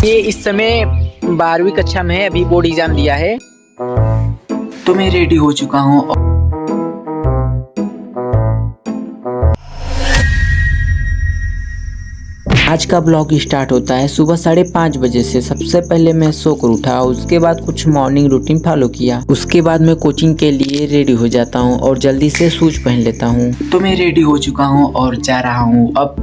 ये इस समय 12वीं कक्षा में है, अभी बोर्ड एग्जाम दिया है। तो मैं रेडी हो चुका हूँ। आज का ब्लॉग स्टार्ट होता है सुबह 5:30 बजे से। सबसे पहले मैं सोकर उठा, उसके बाद कुछ मॉर्निंग रूटीन फॉलो किया। उसके बाद मैं कोचिंग के लिए रेडी हो जाता हूँ और जल्दी से शूज पहन लेता हूँ। तो मैं रेडी हो चुका हूँ और जा रहा हूँ अब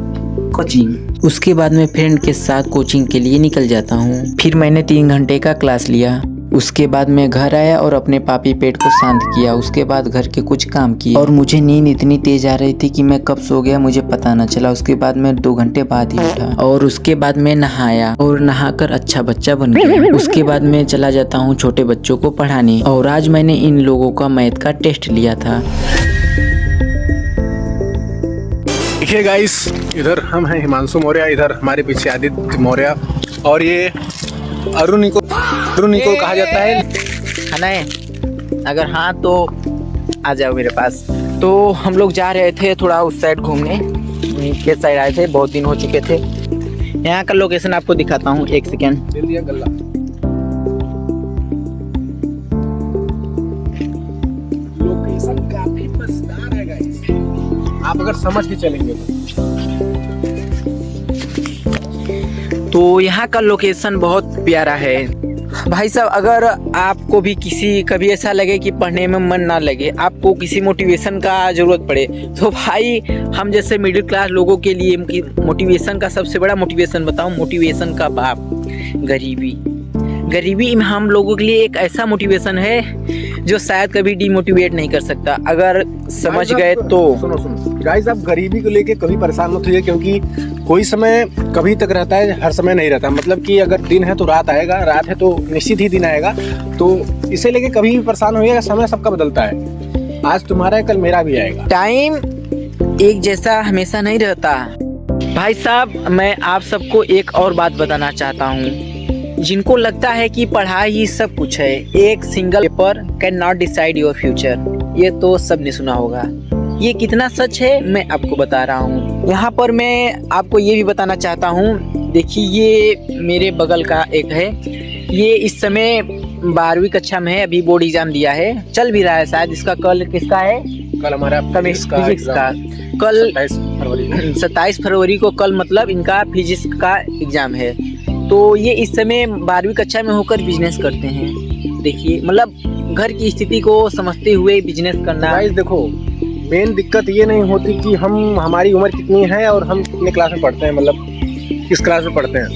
कोचिंग। उसके बाद मैं फ्रेंड के साथ कोचिंग के लिए निकल जाता हूँ। फिर मैंने 3 घंटे का क्लास लिया। उसके बाद मैं घर आया और अपने पापी पेट को शांत किया। उसके बाद घर के कुछ काम किए और मुझे नींद इतनी तेज आ रही थी कि मैं कब सो गया मुझे पता न चला। उसके बाद मैं 2 घंटे बाद ही उठा और उसके बाद मैं नहाया और नहाकर अच्छा बच्चा बन गया। उसके बाद मैं चला जाता हूँ छोटे बच्चों को पढ़ाने और आज मैंने इन लोगों का मैथ का टेस्ट लिया था। देखिए गाइस, इधर हम हैं हिमांशु मौर्य, इधर हमारे पीछे आदित्य मौर्य और ये अरुण को कहा जाता है। खाना है? अगर हाँ तो आ जाओ मेरे पास। तो हम लोग जा रहे थे थोड़ा उस साइड घूमने, नीचे साइड आए थे, बहुत दिन हो चुके थे। यहाँ का लोकेशन आपको दिखाता हूँ, 1 सेकेंड। लोकेशन काफी मजेदार है गाइस, आप अगर समझ के चलेंगे तो यहाँ का लोकेशन बहुत प्यारा है भाई साहब। अगर आपको भी कभी ऐसा लगे कि पढ़ने में मन ना लगे, आपको किसी मोटिवेशन का ज़रूरत पड़े, तो भाई हम जैसे मिडिल क्लास लोगों के लिए मोटिवेशन का सबसे बड़ा मोटिवेशन बताऊं, मोटिवेशन का बाप गरीबी हम लोगों के लिए एक ऐसा मोटिवेशन है जो शायद कभी डिमोटिवेट नहीं कर सकता। अगर समझ गए तो सुनो गाइस, आप गरीबी को लेके कभी परेशान मत होइए, क्योंकि कोई समय कभी तक रहता है, हर समय नहीं रहता। मतलब कि अगर दिन है तो रात आएगा, रात है तो निश्चित ही दिन आएगा। तो इसे लेके कभी भी परेशान होइएगा, समय सबका बदलता है। आज तुम्हारा है, कल मेरा भी आएगा। टाइम एक जैसा हमेशा नहीं रहता भाई साहब। मैं आप सबको एक और बात बताना चाहता हूँ। जिनको लगता है कि पढ़ाई ही सब कुछ है, एक single paper can not decide your future, ये तो सबने सुना होगा। ये कितना सच है मैं आपको बता रहा हूँ। यहाँ पर मैं आपको ये भी बताना चाहता हूँ। देखिए, ये मेरे बगल का एक है, ये इस समय 12वीं कक्षा में है, अभी बोर्ड एग्जाम दिया है, चल भी रहा है शायद। इसका कल किसका है? कल हमारा फिजिक्स का। कल 27 फरवरी को कल मतलब इनका फिजिक्स का एग्जाम है। तो ये इस समय 12वीं कक्षा में होकर बिजनेस करते हैं। देखिए, मतलब घर की स्थिति को समझते हुए बिजनेस करना। गाइस देखो, मेन दिक्कत ये नहीं होती कि हमारी उम्र कितनी है और हम कितने क्लास में पढ़ते हैं, मतलब किस क्लास में पढ़ते हैं।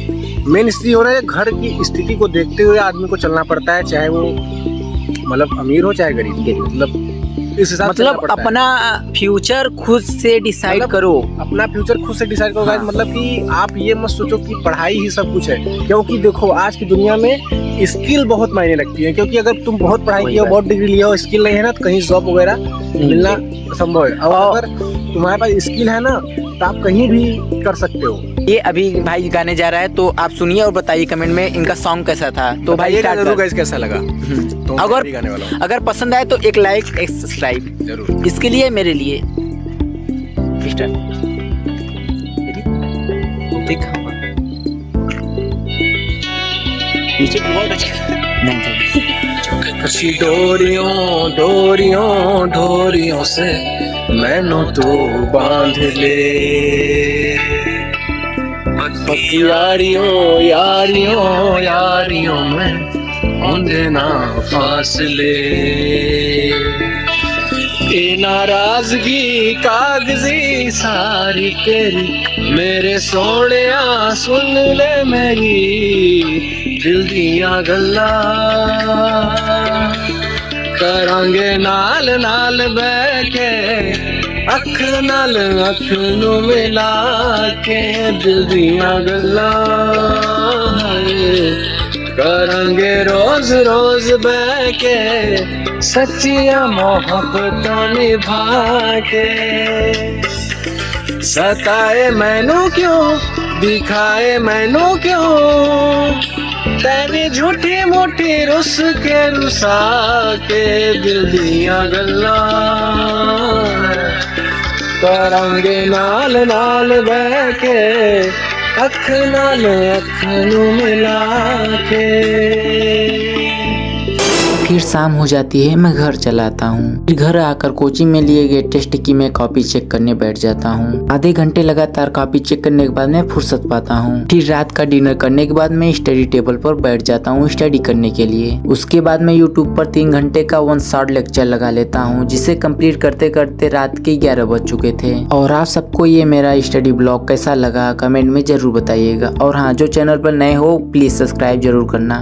मेन स्थिति हो रहा है घर की स्थिति को देखते हुए आदमी को चलना पड़ता है, चाहे वो मतलब अमीर हो चाहे गरीब। मतलब इस हिसाब से अपना फ्यूचर खुद से डिसाइड करो। अपना फ्यूचर खुद से डिसाइड करो। मतलब कि आप ये मत सोचो कि पढ़ाई ही सब कुछ है, क्योंकि देखो आज की दुनिया में स्किल बहुत मायने रखती है। क्योंकि अगर तुम बहुत पढ़ाई की हो, बहुत डिग्री लिया हो, स्किल नहीं है ना, तो कहीं जॉब वगैरह मिलना संभव है। और अगर तुम्हारे पास स्किल है ना, तो आप कहीं भी कर सकते हो। ये अभी भाई गाने जा रहा है, तो आप सुनिए और बताइए कमेंट में इनका सॉन्ग कैसा था। तो भाई कैसा लगा, तो अगर पसंद आए तो एक लाइक, एक सब्सक्राइब जरूर, इसके लिए मेरे लिए। कसी डोरियों से मैनू तो बांध ले, यारियों में होंदे ना फासले। ये नाराजगी कागजी सारी तेरी, मेरे सोनिया सुन ले मेरी दिल दियां गल्लां। करांगे नाल बह के, अख नाल अख नू मिला के दिल दियां गल्लां। करांगे रोज बह के, सच्चियां मोहब्बतां निभा के। सताए मैनू क्यों, दिखाए मैनू क्यों, तेरी झूठी मूठी रुस के रुसा के दिल दियां गल्लां। करांगे नाल बह के, अख नाल अख नू मिला के। फिर शाम हो जाती है, मैं घर चला आता हूँ। फिर घर आकर कोचिंग में लिए गए टेस्ट की मैं कॉपी चेक करने बैठ जाता हूँ। आधे घंटे लगातार कॉपी चेक करने के बाद मैं फुर्सत पाता हूँ। फिर रात का डिनर करने के बाद मैं स्टडी टेबल पर बैठ जाता हूँ स्टडी करने के लिए। उसके बाद मैं यूट्यूब पर 3 घंटे का 1 शॉर्ट लेक्चर लगा लेता हूँ, जिसे कंप्लीट करते करते रात के 11 बज चुके थे। और आप सबको ये मेरा स्टडी ब्लॉग कैसा लगा कमेंट में जरूर बताइएगा। और हाँ, जो चैनल पर नए हो प्लीज सब्सक्राइब जरूर करना।